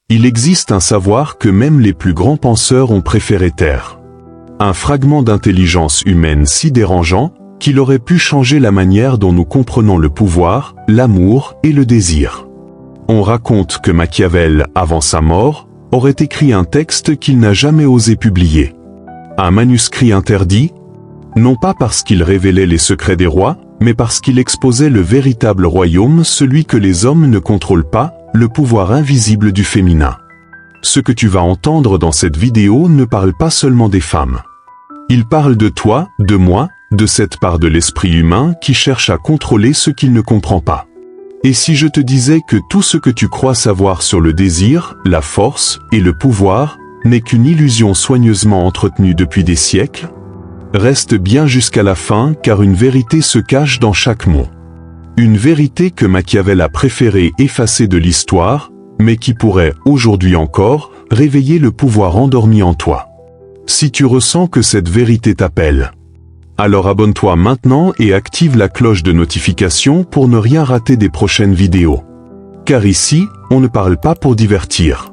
Il existe un savoir que même les plus grands penseurs ont préféré taire. Un fragment d'intelligence humaine si dérangeant qu'il aurait pu changer la manière dont nous comprenons le pouvoir, l'amour et le désir. On raconte que Machiavel, avant sa mort, aurait écrit un texte qu'il n'a jamais osé publier. Un manuscrit interdit, non pas parce qu'il révélait les secrets des rois, mais parce qu'il exposait le véritable royaume, celui que les hommes ne contrôlent pas, le pouvoir invisible du féminin. Ce que tu vas entendre dans cette vidéo ne parle pas seulement des femmes. Il parle de toi, de moi, de cette part de l'esprit humain qui cherche à contrôler ce qu'il ne comprend pas. Et si je te disais que tout ce que tu crois savoir sur le désir, la force et le pouvoir n'est qu'une illusion soigneusement entretenue depuis des siècles? Reste bien jusqu'à la fin, car une vérité se cache dans chaque mot. Une vérité que Machiavel a préféré effacer de l'histoire, mais qui pourrait, aujourd'hui encore, réveiller le pouvoir endormi en toi. Si tu ressens que cette vérité t'appelle, alors abonne-toi maintenant et active la cloche de notification pour ne rien rater des prochaines vidéos. Car ici, on ne parle pas pour divertir,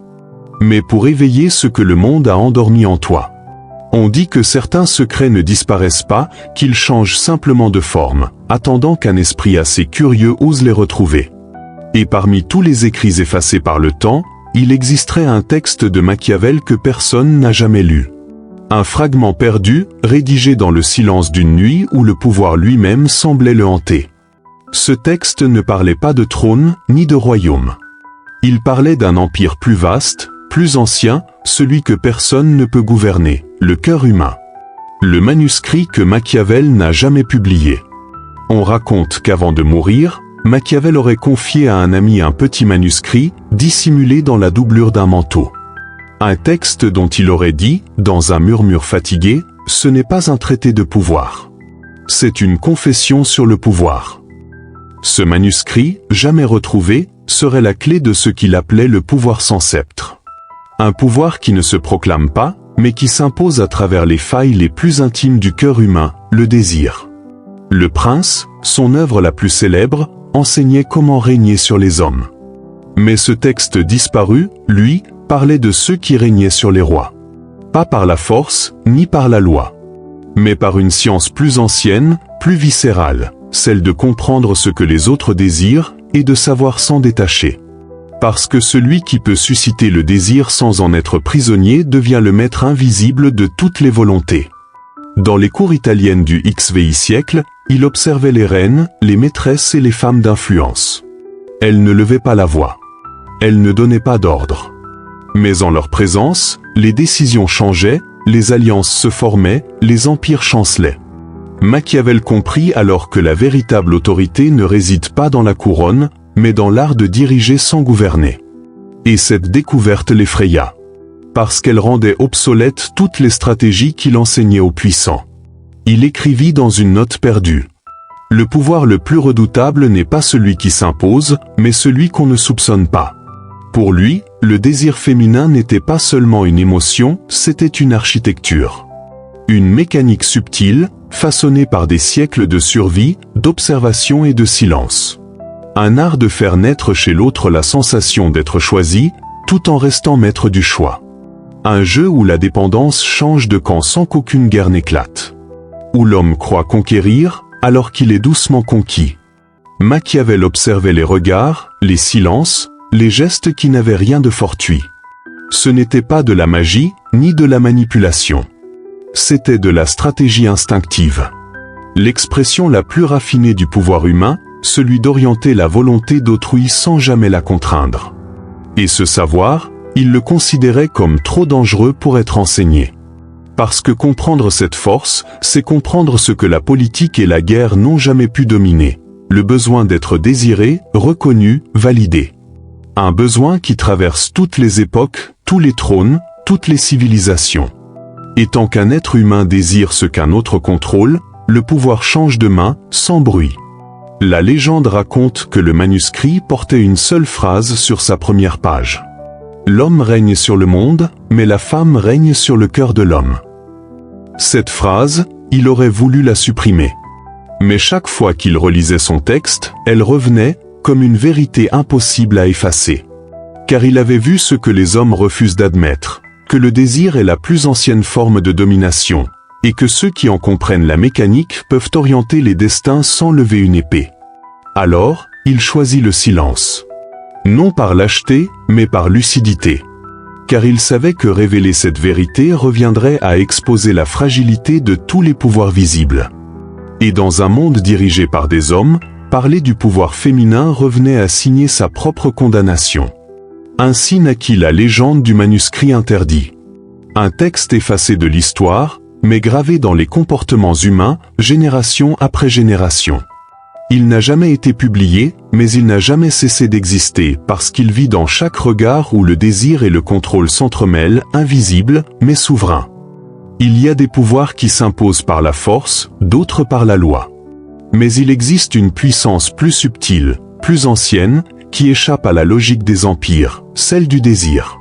mais pour éveiller ce que le monde a endormi en toi. On dit que certains secrets ne disparaissent pas, qu'ils changent simplement de forme, attendant qu'un esprit assez curieux ose les retrouver. Et parmi tous les écrits effacés par le temps, il existerait un texte de Machiavel que personne n'a jamais lu. Un fragment perdu, rédigé dans le silence d'une nuit où le pouvoir lui-même semblait le hanter. Ce texte ne parlait pas de trône, ni de royaume. Il parlait d'un empire plus vaste, plus ancien, celui que personne ne peut gouverner, le cœur humain. Le manuscrit que Machiavel n'a jamais publié. On raconte qu'avant de mourir, Machiavel aurait confié à un ami un petit manuscrit, dissimulé dans la doublure d'un manteau. Un texte dont il aurait dit, dans un murmure fatigué, « Ce n'est pas un traité de pouvoir. C'est une confession sur le pouvoir. » Ce manuscrit, jamais retrouvé, serait la clé de ce qu'il appelait le pouvoir sans sceptre. Un pouvoir qui ne se proclame pas, mais qui s'impose à travers les failles les plus intimes du cœur humain, le désir. Le Prince, son œuvre la plus célèbre, enseignait comment régner sur les hommes. Mais ce texte disparu, lui, parlait de ceux qui régnaient sur les rois. Pas par la force, ni par la loi, mais par une science plus ancienne, plus viscérale, celle de comprendre ce que les autres désirent et de savoir s'en détacher. Parce que celui qui peut susciter le désir sans en être prisonnier devient le maître invisible de toutes les volontés. Dans les cours italiennes du XVI siècle, il observait les reines, les maîtresses et les femmes d'influence. Elles ne levaient pas la voix. Elles ne donnaient pas d'ordre. Mais en leur présence, les décisions changeaient, les alliances se formaient, les empires chancelaient. Machiavel comprit alors que la véritable autorité ne réside pas dans la couronne, mais dans l'art de diriger sans gouverner. Et cette découverte l'effraya, parce qu'elle rendait obsolètes toutes les stratégies qu'il enseignait aux puissants. Il écrivit dans une note perdue: « Le pouvoir le plus redoutable n'est pas celui qui s'impose, mais celui qu'on ne soupçonne pas. » Pour lui, le désir féminin n'était pas seulement une émotion, c'était une architecture. Une mécanique subtile, façonnée par des siècles de survie, d'observation et de silence. Un art de faire naître chez l'autre la sensation d'être choisi, tout en restant maître du choix. Un jeu où la dépendance change de camp sans qu'aucune guerre n'éclate. Où l'homme croit conquérir, alors qu'il est doucement conquis. Machiavel observait les regards, les silences, les gestes qui n'avaient rien de fortuit. Ce n'était pas de la magie, ni de la manipulation. C'était de la stratégie instinctive. L'expression la plus raffinée du pouvoir humain, celui d'orienter la volonté d'autrui sans jamais la contraindre. Et ce savoir, il le considérait comme trop dangereux pour être enseigné. Parce que comprendre cette force, c'est comprendre ce que la politique et la guerre n'ont jamais pu dominer. Le besoin d'être désiré, reconnu, validé. Un besoin qui traverse toutes les époques, tous les trônes, toutes les civilisations. Et tant qu'un être humain désire ce qu'un autre contrôle, le pouvoir change de main, sans bruit. La légende raconte que le manuscrit portait une seule phrase sur sa première page. L'homme règne sur le monde, mais la femme règne sur le cœur de l'homme. Cette phrase, il aurait voulu la supprimer. Mais chaque fois qu'il relisait son texte, elle revenait, comme une vérité impossible à effacer. car il avait vu ce que les hommes refusent d'admettre, que le désir est la plus ancienne forme de domination, et que ceux qui en comprennent la mécanique peuvent orienter les destins sans lever une épée. Alors, il choisit le silence. Non par lâcheté, mais par lucidité. Car il savait que révéler cette vérité reviendrait à exposer la fragilité de tous les pouvoirs visibles. Et dans un monde dirigé par des hommes, parler du pouvoir féminin revenait à signer sa propre condamnation. Ainsi naquit la légende du manuscrit interdit. Un texte effacé de l'histoire, mais gravé dans les comportements humains, génération après génération. Il n'a jamais été publié, mais il n'a jamais cessé d'exister parce qu'il vit dans chaque regard où le désir et le contrôle s'entremêlent, invisibles, mais souverains. Il y a des pouvoirs qui s'imposent par la force, d'autres par la loi. Mais il existe une puissance plus subtile, plus ancienne, qui échappe à la logique des empires, celle du désir.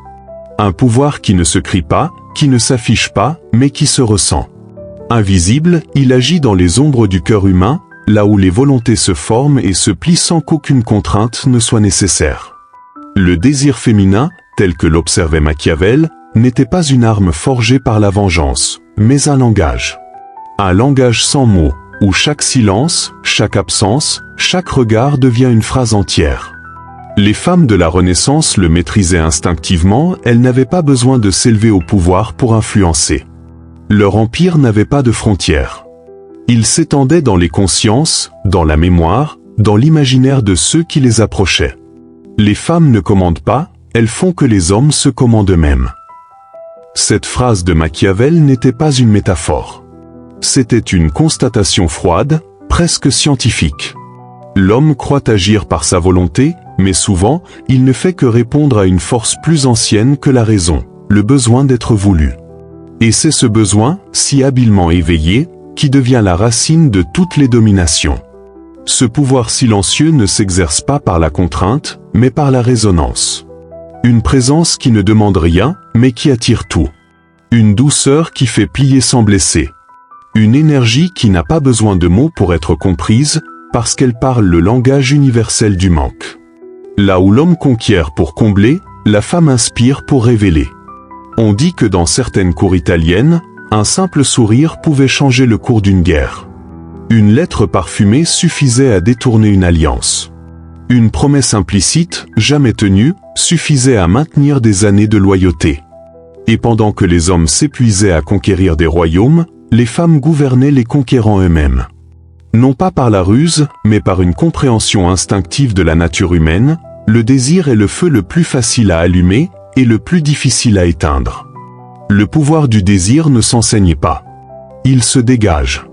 Un pouvoir qui ne se crie pas, qui ne s'affiche pas, mais qui se ressent. Invisible, il agit dans les ombres du cœur humain, là où les volontés se forment et se plient sans qu'aucune contrainte ne soit nécessaire. Le désir féminin, tel que l'observait Machiavel, n'était pas une arme forgée par la vengeance, mais un langage. Un langage sans mots, où chaque silence, chaque absence, chaque regard devient une phrase entière. Les femmes de la Renaissance le maîtrisaient instinctivement, elles n'avaient pas besoin de s'élever au pouvoir pour influencer. Leur empire n'avait pas de frontières. Il s'étendait dans les consciences, dans la mémoire, dans l'imaginaire de ceux qui les approchaient. Les femmes ne commandent pas, elles font que les hommes se commandent eux-mêmes. Cette phrase de Machiavel n'était pas une métaphore. C'était une constatation froide, presque scientifique. L'homme croit agir par sa volonté, mais souvent, il ne fait que répondre à une force plus ancienne que la raison, le besoin d'être voulu. Et c'est ce besoin, si habilement éveillé, qui devient la racine de toutes les dominations. Ce pouvoir silencieux ne s'exerce pas par la contrainte, mais par la résonance. Une présence qui ne demande rien, mais qui attire tout. Une douceur qui fait plier sans blesser. Une énergie qui n'a pas besoin de mots pour être comprise, parce qu'elle parle le langage universel du manque. Là où l'homme conquiert pour combler, la femme inspire pour révéler. On dit que dans certaines cours italiennes, un simple sourire pouvait changer le cours d'une guerre. Une lettre parfumée suffisait à détourner une alliance. Une promesse implicite, jamais tenue, suffisait à maintenir des années de loyauté. Et pendant que les hommes s'épuisaient à conquérir des royaumes, les femmes gouvernaient les conquérants eux-mêmes. Non pas par la ruse, mais par une compréhension instinctive de la nature humaine, le désir est le feu le plus facile à allumer et le plus difficile à éteindre. Le pouvoir du désir ne s'enseigne pas. Il se dégage.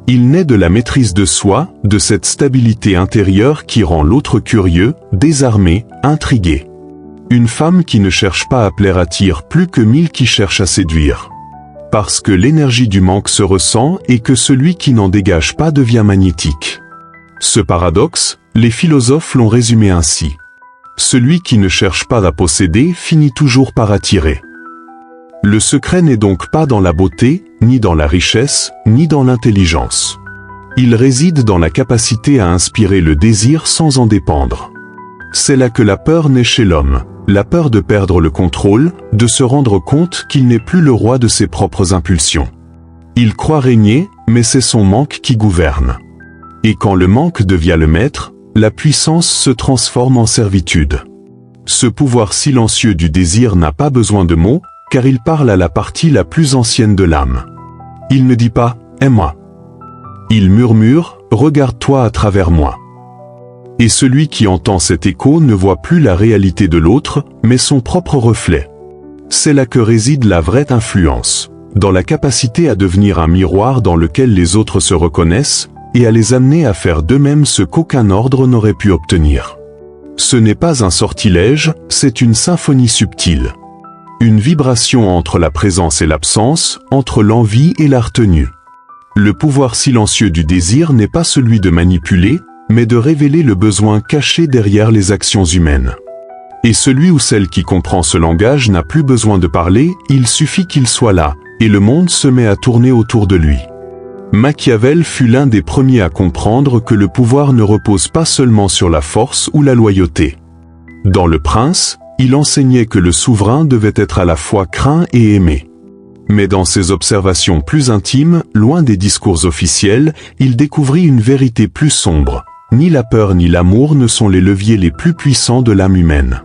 Il naît de la maîtrise de soi, de cette stabilité intérieure qui rend l'autre curieux, désarmé, intrigué. Une femme qui ne cherche pas à plaire attire plus que 1000 qui cherchent à séduire. Parce que l'énergie du manque se ressent et que celui qui n'en dégage pas devient magnétique. Ce paradoxe, les philosophes l'ont résumé ainsi. Celui qui ne cherche pas à posséder finit toujours par attirer. Le secret n'est donc pas dans la beauté, ni dans la richesse, ni dans l'intelligence. Il réside dans la capacité à inspirer le désir sans en dépendre. C'est là que la peur naît chez l'homme, la peur de perdre le contrôle, de se rendre compte qu'il n'est plus le roi de ses propres impulsions. Il croit régner, mais c'est son manque qui gouverne. Et quand le manque devient le maître, la puissance se transforme en servitude. Ce pouvoir silencieux du désir n'a pas besoin de mots, car il parle à la partie la plus ancienne de l'âme. Il ne dit pas « aime-moi ». Il murmure « regarde-toi à travers moi ». Et celui qui entend cet écho ne voit plus la réalité de l'autre, mais son propre reflet. C'est là que réside la vraie influence, dans la capacité à devenir un miroir dans lequel les autres se reconnaissent, et à les amener à faire d'eux-mêmes ce qu'aucun ordre n'aurait pu obtenir. Ce n'est pas un sortilège, c'est une symphonie subtile. Une vibration entre la présence et l'absence, entre l'envie et la retenue. Le pouvoir silencieux du désir n'est pas celui de manipuler, mais de révéler le besoin caché derrière les actions humaines. Et celui ou celle qui comprend ce langage n'a plus besoin de parler, il suffit qu'il soit là, et le monde se met à tourner autour de lui. Machiavel fut l'un des premiers à comprendre que le pouvoir ne repose pas seulement sur la force ou la loyauté. Dans Le Prince, il enseignait que le souverain devait être à la fois craint et aimé. Mais dans ses observations plus intimes, loin des discours officiels, il découvrit une vérité plus sombre. Ni la peur ni l'amour ne sont les leviers les plus puissants de l'âme humaine.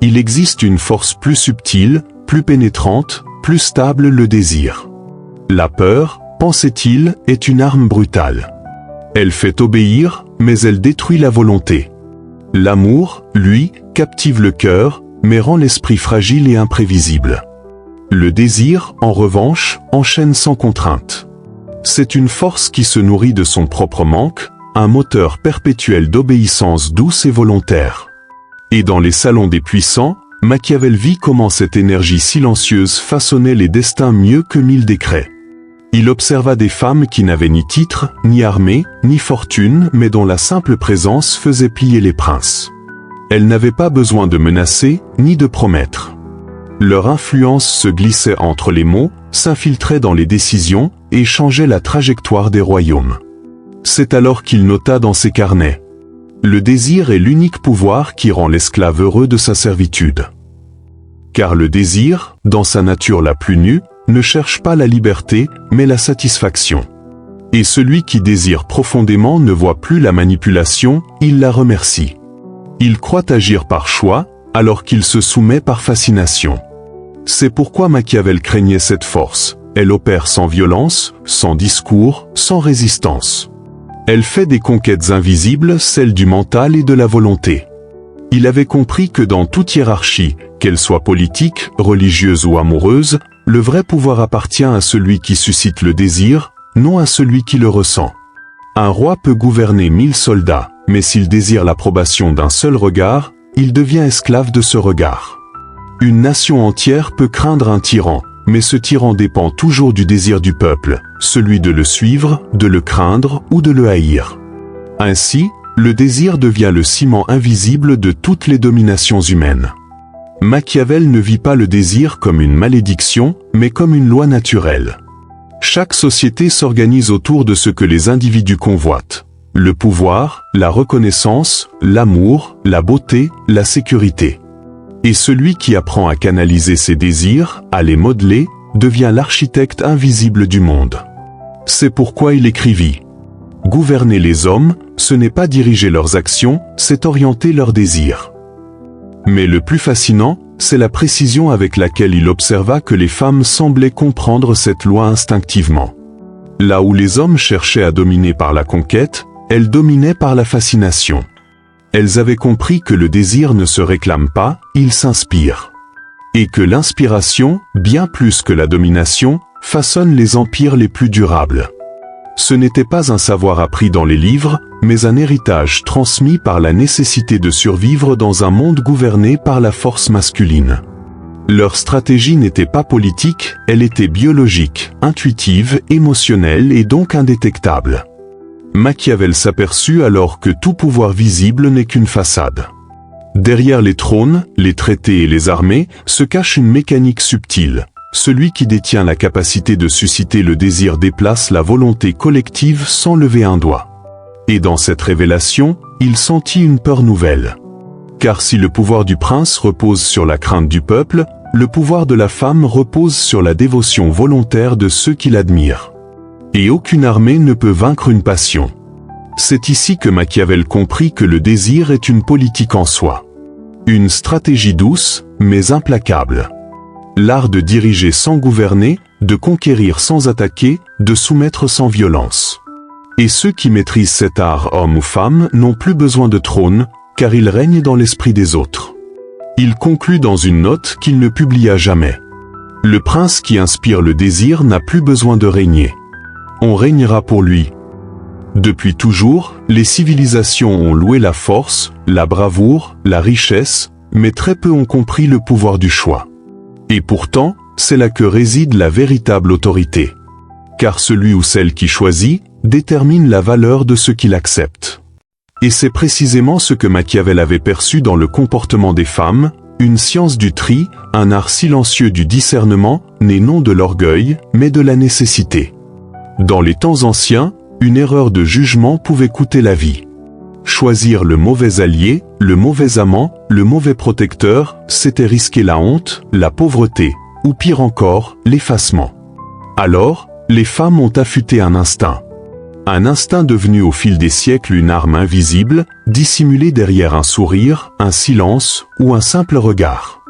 Il existe une force plus subtile, plus pénétrante, plus stable, le désir. La peur, pensait-il, est une arme brutale. Elle fait obéir, mais elle détruit la volonté. L'amour, lui, captive le cœur, mais rend l'esprit fragile et imprévisible. Le désir, en revanche, enchaîne sans contrainte. C'est une force qui se nourrit de son propre manque, un moteur perpétuel d'obéissance douce et volontaire. Et dans les salons des puissants, Machiavel vit comment cette énergie silencieuse façonnait les destins mieux que 1000 décrets. Il observa des femmes qui n'avaient ni titre, ni armée, ni fortune, mais dont la simple présence faisait plier les princes. Elles n'avaient pas besoin de menacer, ni de promettre. Leur influence se glissait entre les mots, s'infiltrait dans les décisions, et changeait la trajectoire des royaumes. C'est alors qu'il nota dans ses carnets: le désir est l'unique pouvoir qui rend l'esclave heureux de sa servitude. Car le désir, dans sa nature la plus nue, ne cherche pas la liberté, mais la satisfaction. Et celui qui désire profondément ne voit plus la manipulation, il la remercie. Il croit agir par choix, alors qu'il se soumet par fascination. C'est pourquoi Machiavel craignait cette force. Elle opère sans violence, sans discours, sans résistance. Elle fait des conquêtes invisibles, celles du mental et de la volonté. Il avait compris que dans toute hiérarchie, qu'elle soit politique, religieuse ou amoureuse, le vrai pouvoir appartient à celui qui suscite le désir, non à celui qui le ressent. Un roi peut gouverner 1000 soldats, mais s'il désire l'approbation d'un seul regard, il devient esclave de ce regard. Une nation entière peut craindre un tyran, mais ce tyran dépend toujours du désir du peuple, celui de le suivre, de le craindre ou de le haïr. Ainsi, le désir devient le ciment invisible de toutes les dominations humaines. Machiavel ne vit pas le désir comme une malédiction, mais comme une loi naturelle. Chaque société s'organise autour de ce que les individus convoitent: le pouvoir, la reconnaissance, l'amour, la beauté, la sécurité. Et celui qui apprend à canaliser ses désirs, à les modeler, devient l'architecte invisible du monde. C'est pourquoi il écrivit: gouverner les hommes, ce n'est pas diriger leurs actions, c'est orienter leurs désirs. Mais le plus fascinant, c'est la précision avec laquelle il observa que les femmes semblaient comprendre cette loi instinctivement. Là où les hommes cherchaient à dominer par la conquête, elles dominaient par la fascination. Elles avaient compris que le désir ne se réclame pas, il s'inspire. Et que l'inspiration, bien plus que la domination, façonne les empires les plus durables. Ce n'était pas un savoir appris dans les livres, mais un héritage transmis par la nécessité de survivre dans un monde gouverné par la force masculine. Leur stratégie n'était pas politique, elle était biologique, intuitive, émotionnelle et donc indétectable. Machiavel s'aperçut alors que tout pouvoir visible n'est qu'une façade. Derrière les trônes, les traités et les armées, se cache une mécanique subtile. Celui qui détient la capacité de susciter le désir déplace la volonté collective sans lever un doigt. Et dans cette révélation, il sentit une peur nouvelle. Car si le pouvoir du prince repose sur la crainte du peuple, le pouvoir de la femme repose sur la dévotion volontaire de ceux qui l'admirent. Et aucune armée ne peut vaincre une passion. C'est ici que Machiavel comprit que le désir est une politique en soi. Une stratégie douce, mais implacable. L'art de diriger sans gouverner, de conquérir sans attaquer, de soumettre sans violence. Et ceux qui maîtrisent cet art, hommes ou femmes, n'ont plus besoin de trône, car ils règnent dans l'esprit des autres. Il conclut dans une note qu'il ne publia jamais. Le prince qui inspire le désir n'a plus besoin de régner. On régnera pour lui. Depuis toujours, les civilisations ont loué la force, la bravoure, la richesse, mais très peu ont compris le pouvoir du choix. Et pourtant, c'est là que réside la véritable autorité. Car celui ou celle qui choisit, détermine la valeur de ce qu'il accepte. Et c'est précisément ce que Machiavel avait perçu dans le comportement des femmes, une science du tri, un art silencieux du discernement, né non de l'orgueil, mais de la nécessité. Dans les temps anciens, une erreur de jugement pouvait coûter la vie. Choisir le mauvais allié, le mauvais amant, le mauvais protecteur, c'était risquer la honte, la pauvreté, ou pire encore, l'effacement. Alors, les femmes ont affûté un instinct. Un instinct devenu au fil des siècles une arme invisible, dissimulée derrière un sourire, un silence ou un simple regard.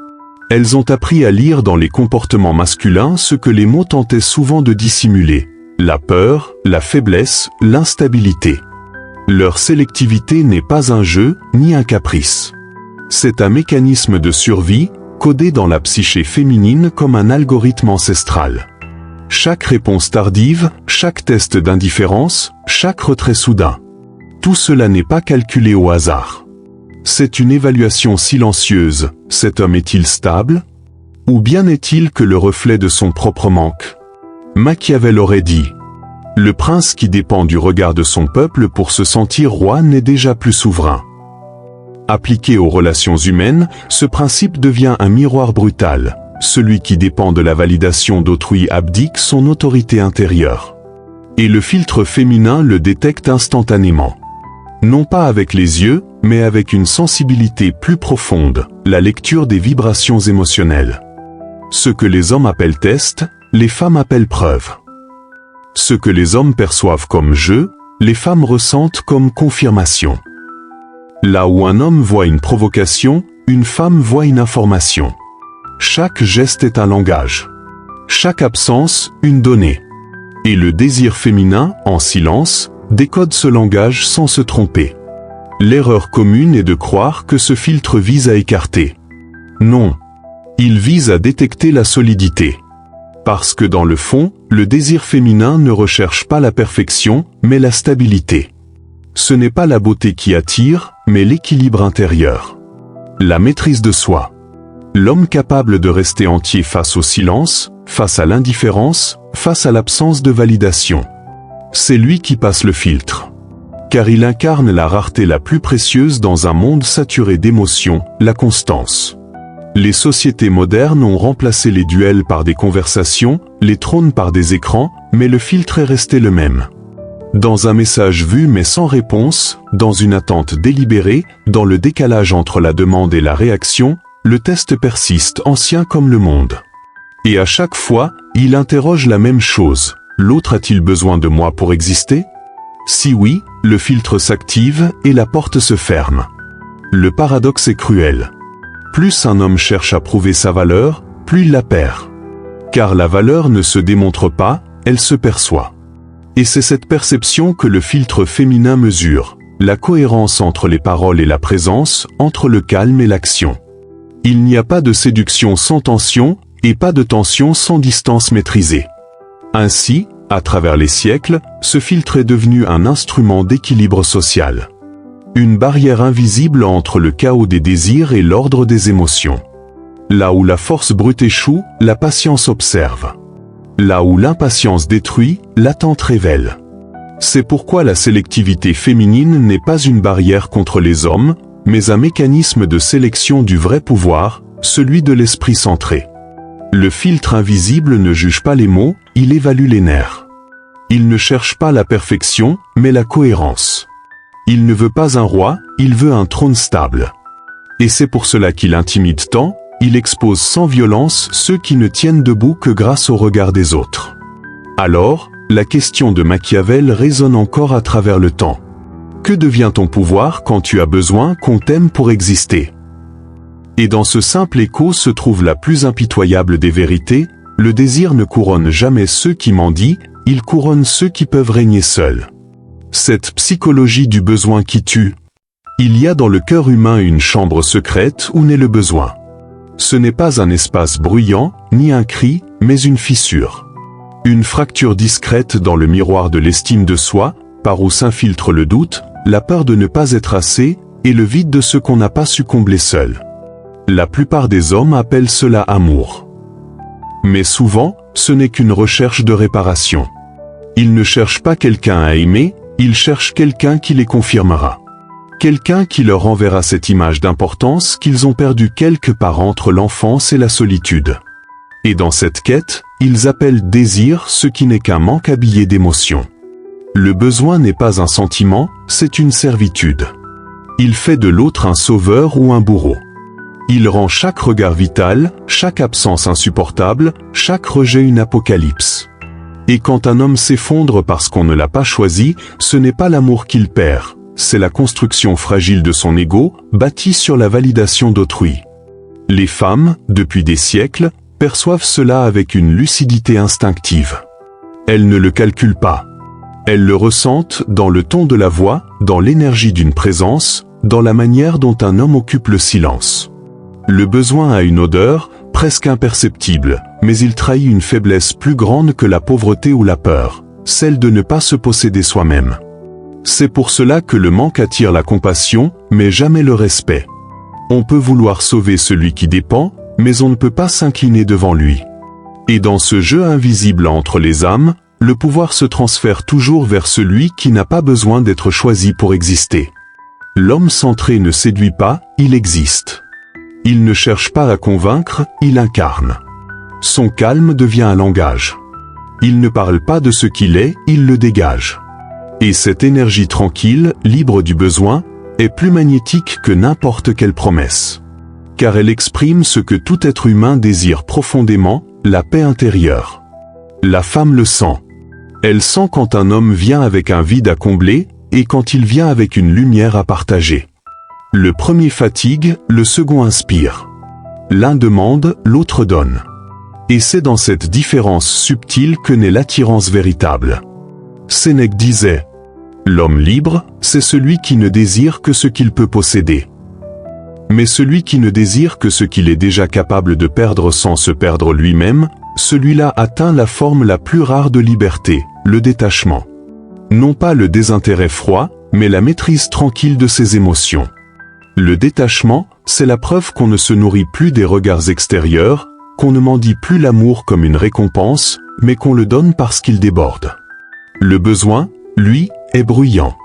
Elles ont appris à lire dans les comportements masculins ce que les mots tentaient souvent de dissimuler: la peur, la faiblesse, l'instabilité. Leur sélectivité n'est pas un jeu, ni un caprice. C'est un mécanisme de survie, codé dans la psyché féminine comme un algorithme ancestral. Chaque réponse tardive, chaque test d'indifférence, chaque retrait soudain. Tout cela n'est pas calculé au hasard. C'est une évaluation silencieuse. Cet homme est-il stable? Ou bien n'est-il que le reflet de son propre manque? Machiavel aurait dit: le prince qui dépend du regard de son peuple pour se sentir roi n'est déjà plus souverain. Appliqué aux relations humaines, ce principe devient un miroir brutal. Celui qui dépend de la validation d'autrui abdique son autorité intérieure. Et le filtre féminin le détecte instantanément. Non pas avec les yeux, mais avec une sensibilité plus profonde, la lecture des vibrations émotionnelles. Ce que les hommes appellent test, les femmes appellent preuve. Ce que les hommes perçoivent comme jeu, les femmes ressentent comme confirmation. Là où un homme voit une provocation, une femme voit une information. Chaque geste est un langage. Chaque absence, une donnée. Et le désir féminin, en silence, décode ce langage sans se tromper. L'erreur commune est de croire que ce filtre vise à écarter. Non. Il vise à détecter la solidité. Parce que dans le fond, le désir féminin ne recherche pas la perfection, mais la stabilité. Ce n'est pas la beauté qui attire, mais l'équilibre intérieur. La maîtrise de soi. L'homme capable de rester entier face au silence, face à l'indifférence, face à l'absence de validation. C'est lui qui passe le filtre. Car il incarne la rareté la plus précieuse dans un monde saturé d'émotions, la constance. Les sociétés modernes ont remplacé les duels par des conversations, les trônes par des écrans, mais le filtre est resté le même. Dans un message vu mais sans réponse, dans une attente délibérée, dans le décalage entre la demande et la réaction, le test persiste, ancien comme le monde. Et à chaque fois, il interroge la même chose: l'autre a-t-il besoin de moi pour exister? Si oui, le filtre s'active et la porte se ferme. Le paradoxe est cruel. Plus un homme cherche à prouver sa valeur, plus il la perd. Car la valeur ne se démontre pas, elle se perçoit. Et c'est cette perception que le filtre féminin mesure, la cohérence entre les paroles et la présence, entre le calme et l'action. Il n'y a pas de séduction sans tension, et pas de tension sans distance maîtrisée. Ainsi, à travers les siècles, ce filtre est devenu un instrument d'équilibre social. Une barrière invisible entre le chaos des désirs et l'ordre des émotions. Là où la force brute échoue, la patience observe. Là où l'impatience détruit, l'attente révèle. C'est pourquoi la sélectivité féminine n'est pas une barrière contre les hommes, mais un mécanisme de sélection du vrai pouvoir, celui de l'esprit centré. Le filtre invisible ne juge pas les mots, il évalue les nerfs. Il ne cherche pas la perfection, mais la cohérence. Il ne veut pas un roi, il veut un trône stable. Et c'est pour cela qu'il intimide tant, il expose sans violence ceux qui ne tiennent debout que grâce au regard des autres. Alors, la question de Machiavel résonne encore à travers le temps. Que devient ton pouvoir quand tu as besoin qu'on t'aime pour exister? Et dans ce simple écho se trouve la plus impitoyable des vérités: le désir ne couronne jamais ceux qui mendient, il couronne ceux qui peuvent régner seuls. Cette psychologie du besoin qui tue. Il y a dans le cœur humain une chambre secrète où naît le besoin. Ce n'est pas un espace bruyant, ni un cri, mais une fissure. Une fracture discrète dans le miroir de l'estime de soi, par où s'infiltre le doute, la peur de ne pas être assez, et le vide de ce qu'on n'a pas su combler seul. La plupart des hommes appellent cela amour. Mais souvent, ce n'est qu'une recherche de réparation. Ils ne cherchent pas quelqu'un à aimer, ils cherchent quelqu'un qui les confirmera. Quelqu'un qui leur renverra cette image d'importance qu'ils ont perdue quelque part entre l'enfance et la solitude. Et dans cette quête, ils appellent désir ce qui n'est qu'un manque habillé d'émotion. Le besoin n'est pas un sentiment, c'est une servitude. Il fait de l'autre un sauveur ou un bourreau. Il rend chaque regard vital, chaque absence insupportable, chaque rejet une apocalypse. Et quand un homme s'effondre parce qu'on ne l'a pas choisi, ce n'est pas l'amour qu'il perd, c'est la construction fragile de son ego, bâtie sur la validation d'autrui. Les femmes, depuis des siècles, perçoivent cela avec une lucidité instinctive. Elles ne le calculent pas. Elles le ressentent dans le ton de la voix, dans l'énergie d'une présence, dans la manière dont un homme occupe le silence. Le besoin a une odeur, presque imperceptible, mais il trahit une faiblesse plus grande que la pauvreté ou la peur, celle de ne pas se posséder soi-même. C'est pour cela que le manque attire la compassion, mais jamais le respect. On peut vouloir sauver celui qui dépend, mais on ne peut pas s'incliner devant lui. Et dans ce jeu invisible entre les âmes, le pouvoir se transfère toujours vers celui qui n'a pas besoin d'être choisi pour exister. L'homme centré ne séduit pas, il existe. Il ne cherche pas à convaincre, il incarne. Son calme devient un langage. Il ne parle pas de ce qu'il est, il le dégage. Et cette énergie tranquille, libre du besoin, est plus magnétique que n'importe quelle promesse. Car elle exprime ce que tout être humain désire profondément, la paix intérieure. La femme le sent. Elle sent quand un homme vient avec un vide à combler, et quand il vient avec une lumière à partager. Le premier fatigue, le second inspire. L'un demande, l'autre donne. Et c'est dans cette différence subtile que naît l'attirance véritable. Sénèque disait « L'homme libre, c'est celui qui ne désire que ce qu'il peut posséder. Mais celui qui ne désire que ce qu'il est déjà capable de perdre sans se perdre lui-même, celui-là atteint la forme la plus rare de liberté, le détachement. Non pas le désintérêt froid, mais la maîtrise tranquille de ses émotions. Le détachement, c'est la preuve qu'on ne se nourrit plus des regards extérieurs, qu'on ne mendie plus l'amour comme une récompense, mais qu'on le donne parce qu'il déborde. Le besoin, lui, est bruyant.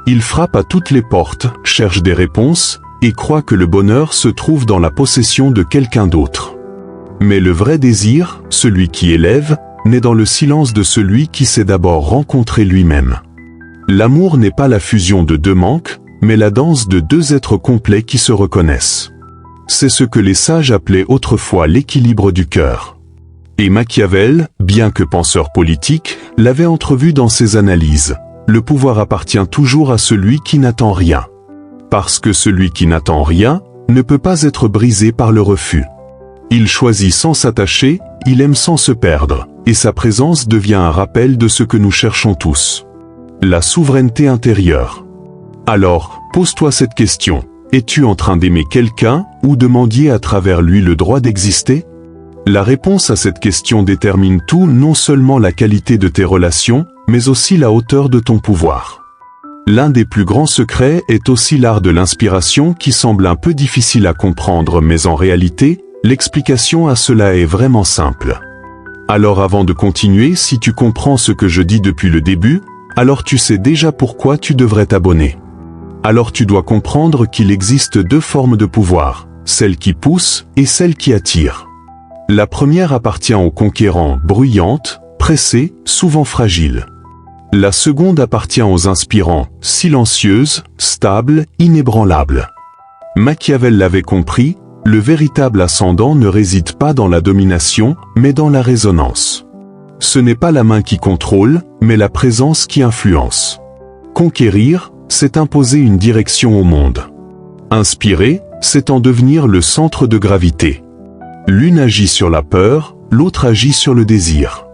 Il frappe à toutes les portes, cherche des réponses, et croit que le bonheur se trouve dans la possession de quelqu'un d'autre. Mais le vrai désir, celui qui élève, naît dans le silence de celui qui s'est d'abord rencontré lui-même. L'amour n'est pas la fusion de deux manques, mais la danse de deux êtres complets qui se reconnaissent. C'est ce que les sages appelaient autrefois l'équilibre du cœur. Et Machiavel, bien que penseur politique, l'avait entrevu dans ses analyses. Le pouvoir appartient toujours à celui qui n'attend rien. Parce que celui qui n'attend rien ne peut pas être brisé par le refus. Il choisit sans s'attacher, il aime sans se perdre, et sa présence devient un rappel de ce que nous cherchons tous. La souveraineté intérieure. Alors, pose-toi cette question. Es-tu en train d'aimer quelqu'un, ou de mendier à travers lui le droit d'exister? La réponse à cette question détermine tout, non seulement la qualité de tes relations, mais aussi la hauteur de ton pouvoir. L'un des plus grands secrets est aussi l'art de l'inspiration qui semble un peu difficile à comprendre, mais en réalité, l'explication à cela est vraiment simple. Alors avant de continuer, si tu comprends ce que je dis depuis le début, alors tu sais déjà pourquoi tu devrais t'abonner. Alors tu dois comprendre qu'il existe deux formes de pouvoir, celle qui pousse et celle qui attire. La première appartient aux conquérants, bruyante, pressée, souvent fragile. La seconde appartient aux inspirants, silencieuse, stable, inébranlable. Machiavel l'avait compris, le véritable ascendant ne réside pas dans la domination, mais dans la résonance. Ce n'est pas la main qui contrôle, mais la présence qui influence. Conquérir, c'est imposer une direction au monde. Inspirer, c'est en devenir le centre de gravité. L'une agit sur la peur, l'autre agit sur le désir.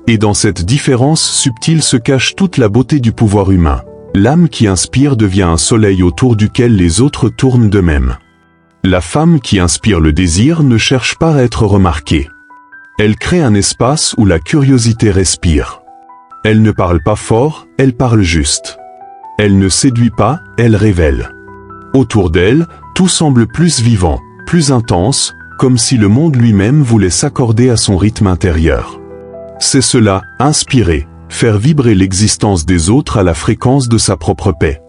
Et dans cette différence subtile se cache toute la beauté du pouvoir humain. L'âme qui inspire devient un soleil autour duquel les autres tournent d'eux-mêmes. La femme qui inspire le désir ne cherche pas à être remarquée. Elle crée un espace où la curiosité respire. Elle ne parle pas fort, elle parle juste. Elle ne séduit pas, elle révèle. Autour d'elle, tout semble plus vivant, plus intense, comme si le monde lui-même voulait s'accorder à son rythme intérieur. C'est cela, inspirer, faire vibrer l'existence des autres à la fréquence de sa propre paix.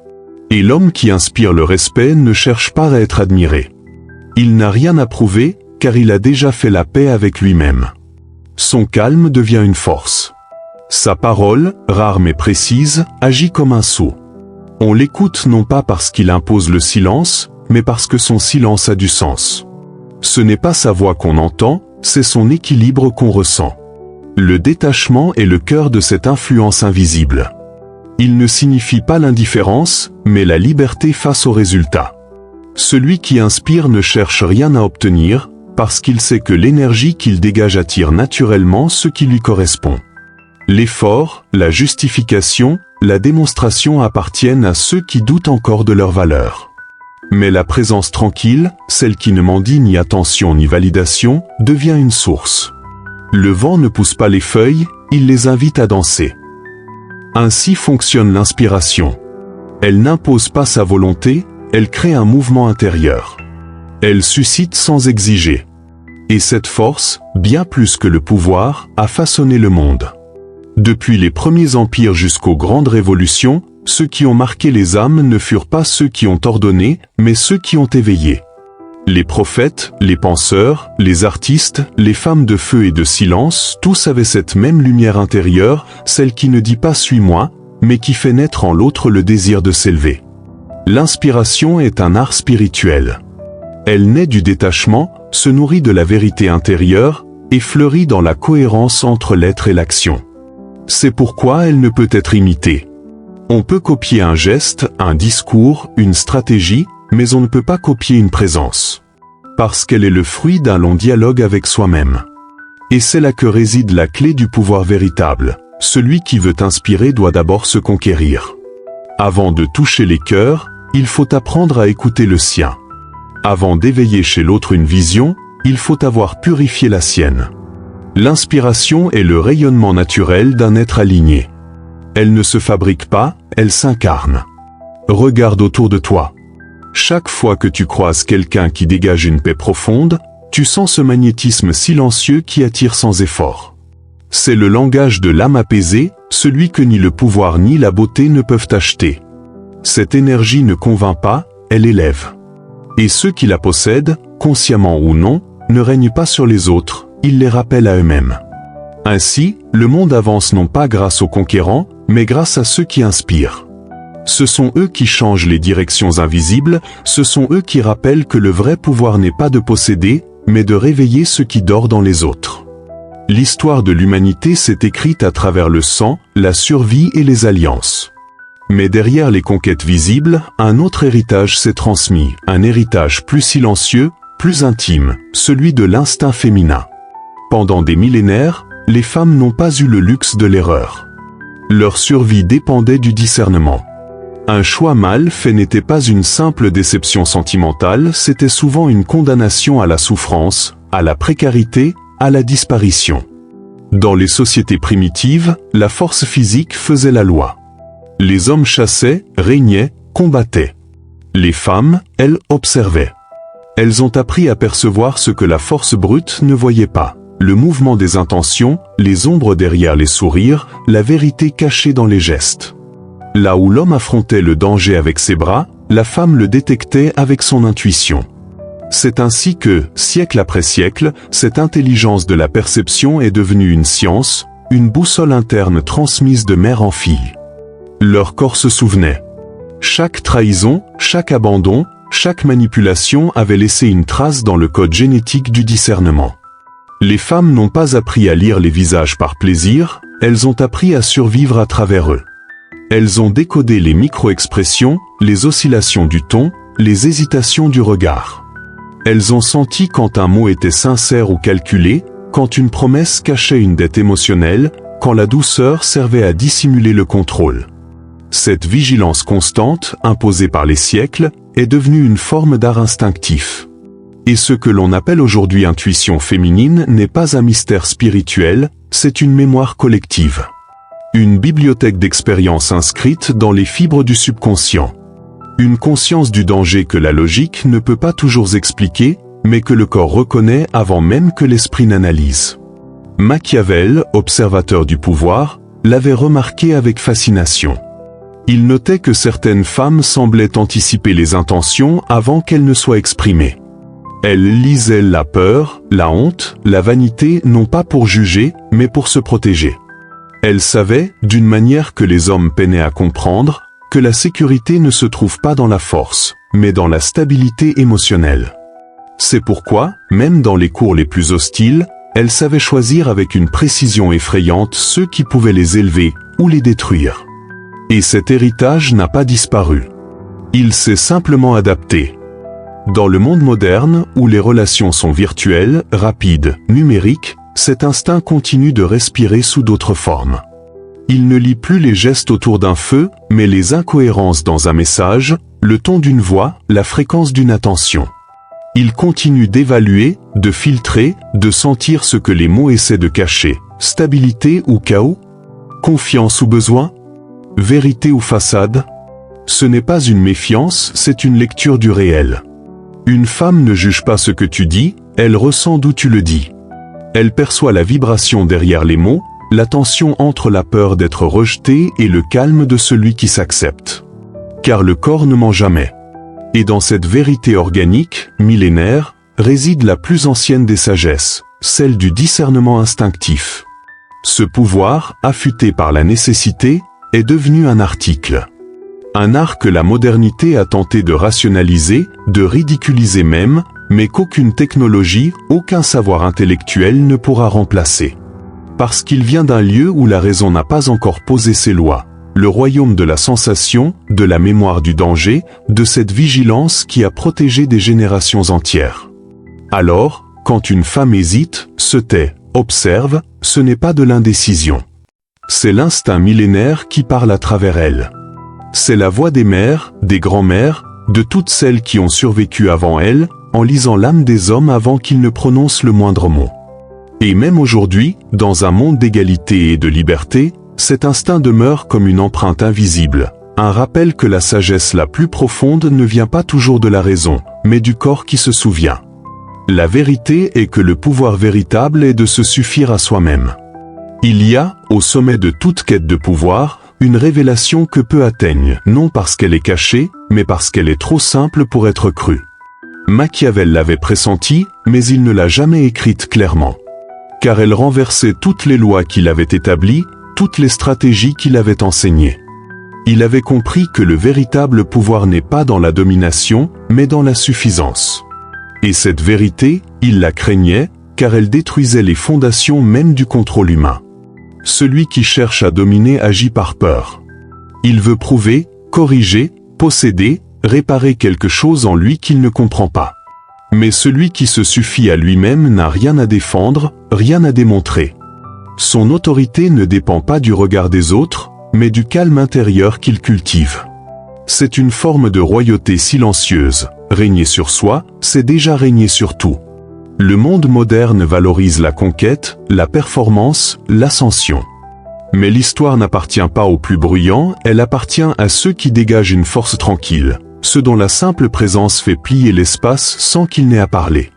Et l'homme qui inspire le respect ne cherche pas à être admiré. Il n'a rien à prouver, car il a déjà fait la paix avec lui-même. Son calme devient une force. Sa parole, rare mais précise, agit comme un sceau. On l'écoute non pas parce qu'il impose le silence, mais parce que son silence a du sens. Ce n'est pas sa voix qu'on entend, c'est son équilibre qu'on ressent. Le détachement est le cœur de cette influence invisible. Il ne signifie pas l'indifférence, mais la liberté face aux résultats. Celui qui inspire ne cherche rien à obtenir, parce qu'il sait que l'énergie qu'il dégage attire naturellement ce qui lui correspond. L'effort, la justification, la démonstration appartiennent à ceux qui doutent encore de leur valeur. Mais la présence tranquille, celle qui ne mendie ni attention ni validation, devient une source. Le vent ne pousse pas les feuilles, il les invite à danser. Ainsi fonctionne l'inspiration. Elle n'impose pas sa volonté, elle crée un mouvement intérieur. Elle suscite sans exiger. Et cette force, bien plus que le pouvoir, a façonné le monde. Depuis les premiers empires jusqu'aux grandes révolutions, ceux qui ont marqué les âmes ne furent pas ceux qui ont ordonné, mais ceux qui ont éveillé. Les prophètes, les penseurs, les artistes, les femmes de feu et de silence, tous avaient cette même lumière intérieure, celle qui ne dit pas « suis-moi », mais qui fait naître en l'autre le désir de s'élever. L'inspiration est un art spirituel. Elle naît du détachement, se nourrit de la vérité intérieure, et fleurit dans la cohérence entre l'être et l'action. C'est pourquoi elle ne peut être imitée. On peut copier un geste, un discours, une stratégie, mais on ne peut pas copier une présence. Parce qu'elle est le fruit d'un long dialogue avec soi-même. Et c'est là que réside la clé du pouvoir véritable. Celui qui veut inspirer doit d'abord se conquérir. Avant de toucher les cœurs, il faut apprendre à écouter le sien. Avant d'éveiller chez l'autre une vision, il faut avoir purifié la sienne. L'inspiration est le rayonnement naturel d'un être aligné. Elle ne se fabrique pas, elle s'incarne. Regarde autour de toi. Chaque fois que tu croises quelqu'un qui dégage une paix profonde, tu sens ce magnétisme silencieux qui attire sans effort. C'est le langage de l'âme apaisée, celui que ni le pouvoir ni la beauté ne peuvent acheter. Cette énergie ne convainc pas, elle élève. Et ceux qui la possèdent, consciemment ou non, ne règnent pas sur les autres, ils les rappellent à eux-mêmes. Ainsi, le monde avance non pas grâce aux conquérants, mais grâce à ceux qui inspirent. Ce sont eux qui changent les directions invisibles, ce sont eux qui rappellent que le vrai pouvoir n'est pas de posséder, mais de réveiller ce qui dort dans les autres. L'histoire de l'humanité s'est écrite à travers le sang, la survie et les alliances. Mais derrière les conquêtes visibles, un autre héritage s'est transmis, un héritage plus silencieux, plus intime, celui de l'instinct féminin. Pendant des millénaires, les femmes n'ont pas eu le luxe de l'erreur. Leur survie dépendait du discernement. Un choix mal fait n'était pas une simple déception sentimentale, c'était souvent une condamnation à la souffrance, à la précarité, à la disparition. Dans les sociétés primitives, la force physique faisait la loi. Les hommes chassaient, régnaient, combattaient. Les femmes, elles, observaient. Elles ont appris à percevoir ce que la force brute ne voyait pas. Le mouvement des intentions, les ombres derrière les sourires, la vérité cachée dans les gestes. Là où l'homme affrontait le danger avec ses bras, la femme le détectait avec son intuition. C'est ainsi que, siècle après siècle, cette intelligence de la perception est devenue une science, une boussole interne transmise de mère en fille. Leur corps se souvenait. Chaque trahison, chaque abandon, chaque manipulation avait laissé une trace dans le code génétique du discernement. Les femmes n'ont pas appris à lire les visages par plaisir, elles ont appris à survivre à travers eux. Elles ont décodé les micro-expressions, les oscillations du ton, les hésitations du regard. Elles ont senti quand un mot était sincère ou calculé, quand une promesse cachait une dette émotionnelle, quand la douceur servait à dissimuler le contrôle. Cette vigilance constante, imposée par les siècles, est devenue une forme d'art instinctif. Et ce que l'on appelle aujourd'hui intuition féminine n'est pas un mystère spirituel, c'est une mémoire collective. Une bibliothèque d'expériences inscrite dans les fibres du subconscient. Une conscience du danger que la logique ne peut pas toujours expliquer, mais que le corps reconnaît avant même que l'esprit n'analyse. Machiavel, observateur du pouvoir, l'avait remarqué avec fascination. Il notait que certaines femmes semblaient anticiper les intentions avant qu'elles ne soient exprimées. Elles lisaient la peur, la honte, la vanité non pas pour juger, mais pour se protéger. Elles savaient, d'une manière que les hommes peinaient à comprendre, que la sécurité ne se trouve pas dans la force, mais dans la stabilité émotionnelle. C'est pourquoi, même dans les cours les plus hostiles, elle savait choisir avec une précision effrayante ceux qui pouvaient les élever ou les détruire. Et cet héritage n'a pas disparu. Il s'est simplement adapté. Dans le monde moderne, où les relations sont virtuelles, rapides, numériques, cet instinct continue de respirer sous d'autres formes. Il ne lit plus les gestes autour d'un feu, mais les incohérences dans un message, le ton d'une voix, la fréquence d'une attention. Il continue d'évaluer, de filtrer, de sentir ce que les mots essaient de cacher. Stabilité ou chaos? Confiance ou besoin? Vérité ou façade? Ce n'est pas une méfiance, c'est une lecture du réel. Une femme ne juge pas ce que tu dis, elle ressent d'où tu le dis. Elle perçoit la vibration derrière les mots, la tension entre la peur d'être rejeté et le calme de celui qui s'accepte. Car le corps ne ment jamais. Et dans cette vérité organique, millénaire, réside la plus ancienne des sagesses, celle du discernement instinctif. Ce pouvoir, affûté par la nécessité, est devenu un article. Un art que la modernité a tenté de rationaliser, de ridiculiser même, mais qu'aucune technologie, aucun savoir intellectuel ne pourra remplacer. Parce qu'il vient d'un lieu où la raison n'a pas encore posé ses lois. Le royaume de la sensation, de la mémoire du danger, de cette vigilance qui a protégé des générations entières. Alors, quand une femme hésite, se tait, observe, ce n'est pas de l'indécision. C'est l'instinct millénaire qui parle à travers elle. C'est la voix des mères, des grands-mères, de toutes celles qui ont survécu avant elle, en lisant l'âme des hommes avant qu'ils ne prononcent le moindre mot. Et même aujourd'hui, dans un monde d'égalité et de liberté, cet instinct demeure comme une empreinte invisible, un rappel que la sagesse la plus profonde ne vient pas toujours de la raison, mais du corps qui se souvient. La vérité est que le pouvoir véritable est de se suffire à soi-même. Il y a, au sommet de toute quête de pouvoir, une révélation que peu atteignent, non parce qu'elle est cachée, mais parce qu'elle est trop simple pour être crue. Machiavel l'avait pressenti, mais il ne l'a jamais écrite clairement. Car elle renversait toutes les lois qu'il avait établies, toutes les stratégies qu'il avait enseignées. Il avait compris que le véritable pouvoir n'est pas dans la domination, mais dans la suffisance. Et cette vérité, il la craignait, car elle détruisait les fondations même du contrôle humain. Celui qui cherche à dominer agit par peur. Il veut prouver, corriger, posséder, réparer quelque chose en lui qu'il ne comprend pas. Mais celui qui se suffit à lui-même n'a rien à défendre, rien à démontrer. Son autorité ne dépend pas du regard des autres, mais du calme intérieur qu'il cultive. C'est une forme de royauté silencieuse. Régner sur soi, c'est déjà régner sur tout. Le monde moderne valorise la conquête, la performance, l'ascension. Mais l'histoire n'appartient pas aux plus bruyants, elle appartient à ceux qui dégagent une force tranquille, ceux dont la simple présence fait plier l'espace sans qu'ils n'aient à parler.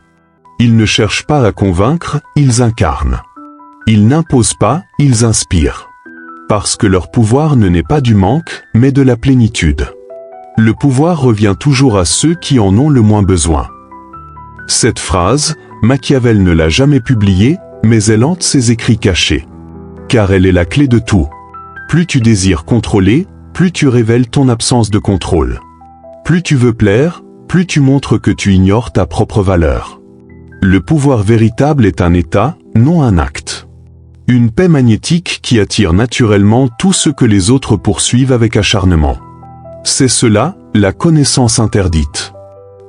Ils ne cherchent pas à convaincre, ils incarnent. Ils n'imposent pas, ils inspirent. Parce que leur pouvoir ne naît pas du manque, mais de la plénitude. Le pouvoir revient toujours à ceux qui en ont le moins besoin. Cette phrase, Machiavel ne l'a jamais publiée, mais elle hante ses écrits cachés. Car elle est la clé de tout. Plus tu désires contrôler, plus tu révèles ton absence de contrôle. Plus tu veux plaire, plus tu montres que tu ignores ta propre valeur. Le pouvoir véritable est un état, non un acte. Une paix magnétique qui attire naturellement tout ce que les autres poursuivent avec acharnement. C'est cela, la connaissance interdite.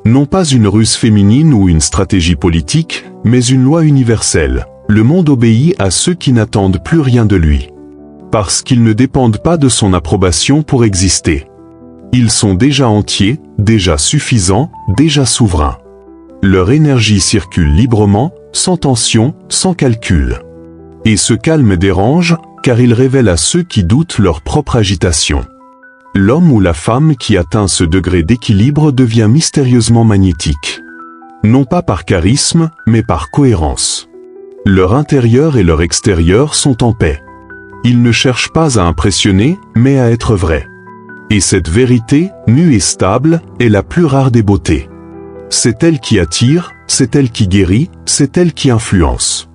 Non pas une ruse féminine ou une stratégie politique, mais une loi universelle. Le monde obéit à ceux qui n'attendent plus rien de lui. Parce qu'ils ne dépendent pas de son approbation pour exister. Ils sont déjà entiers, déjà suffisants, déjà souverains. Leur énergie circule librement, sans tension, sans calcul. Et ce calme dérange, car il révèle à ceux qui doutent leur propre agitation. L'homme ou la femme qui atteint ce degré d'équilibre devient mystérieusement magnétique. Non pas par charisme, mais par cohérence. Leur intérieur et leur extérieur sont en paix. Ils ne cherchent pas à impressionner, mais à être vrais. Et cette vérité, nue et stable, est la plus rare des beautés. C'est elle qui attire, c'est elle qui guérit, c'est elle qui influence.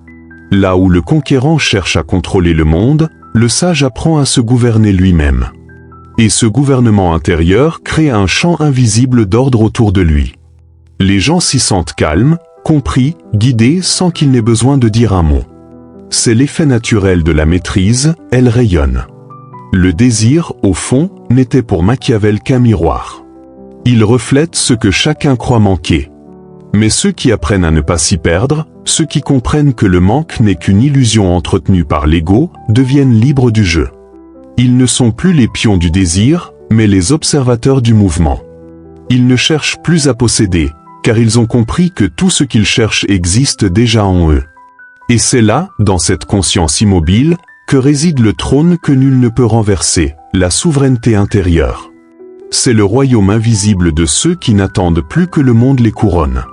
Là où le conquérant cherche à contrôler le monde, le sage apprend à se gouverner lui-même. Et ce gouvernement intérieur crée un champ invisible d'ordre autour de lui. Les gens s'y sentent calmes, compris, guidés sans qu'il n'ait besoin de dire un mot. C'est l'effet naturel de la maîtrise, elle rayonne. Le désir, au fond, n'était pour Machiavel qu'un miroir. Il reflète ce que chacun croit manquer. Mais ceux qui apprennent à ne pas s'y perdre, ceux qui comprennent que le manque n'est qu'une illusion entretenue par l'ego, deviennent libres du jeu. Ils ne sont plus les pions du désir, mais les observateurs du mouvement. Ils ne cherchent plus à posséder, car ils ont compris que tout ce qu'ils cherchent existe déjà en eux. Et c'est là, dans cette conscience immobile, que réside le trône que nul ne peut renverser, la souveraineté intérieure. C'est le royaume invisible de ceux qui n'attendent plus que le monde les couronne.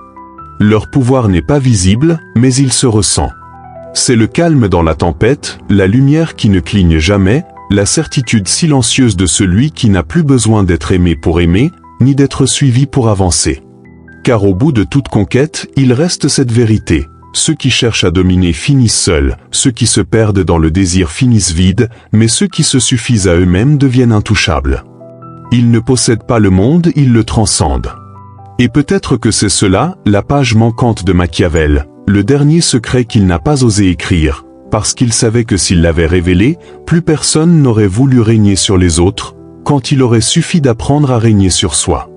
Leur pouvoir n'est pas visible, mais il se ressent. C'est le calme dans la tempête, la lumière qui ne cligne jamais, la certitude silencieuse de celui qui n'a plus besoin d'être aimé pour aimer, ni d'être suivi pour avancer. Car au bout de toute conquête, il reste cette vérité. Ceux qui cherchent à dominer finissent seuls, ceux qui se perdent dans le désir finissent vides, mais ceux qui se suffisent à eux-mêmes deviennent intouchables. Ils ne possèdent pas le monde, ils le transcendent. Et peut-être que c'est cela, la page manquante de Machiavel, le dernier secret qu'il n'a pas osé écrire, parce qu'il savait que s'il l'avait révélé, plus personne n'aurait voulu régner sur les autres, quand il aurait suffi d'apprendre à régner sur soi.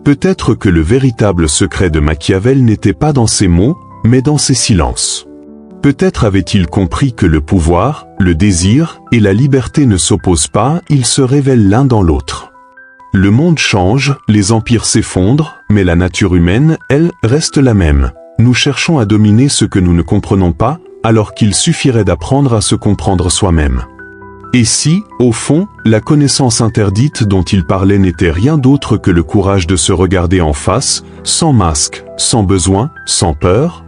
Peut-être que le véritable secret de Machiavel n'était pas dans ses mots, mais dans ses silences. Peut-être avait-il compris que le pouvoir, le désir et la liberté ne s'opposent pas, ils se révèlent l'un dans l'autre. Le monde change, les empires s'effondrent, mais la nature humaine, elle, reste la même. Nous cherchons à dominer ce que nous ne comprenons pas, alors qu'il suffirait d'apprendre à se comprendre soi-même. Et si, au fond, la connaissance interdite dont il parlait n'était rien d'autre que le courage de se regarder en face, sans masque, sans besoin, sans peur?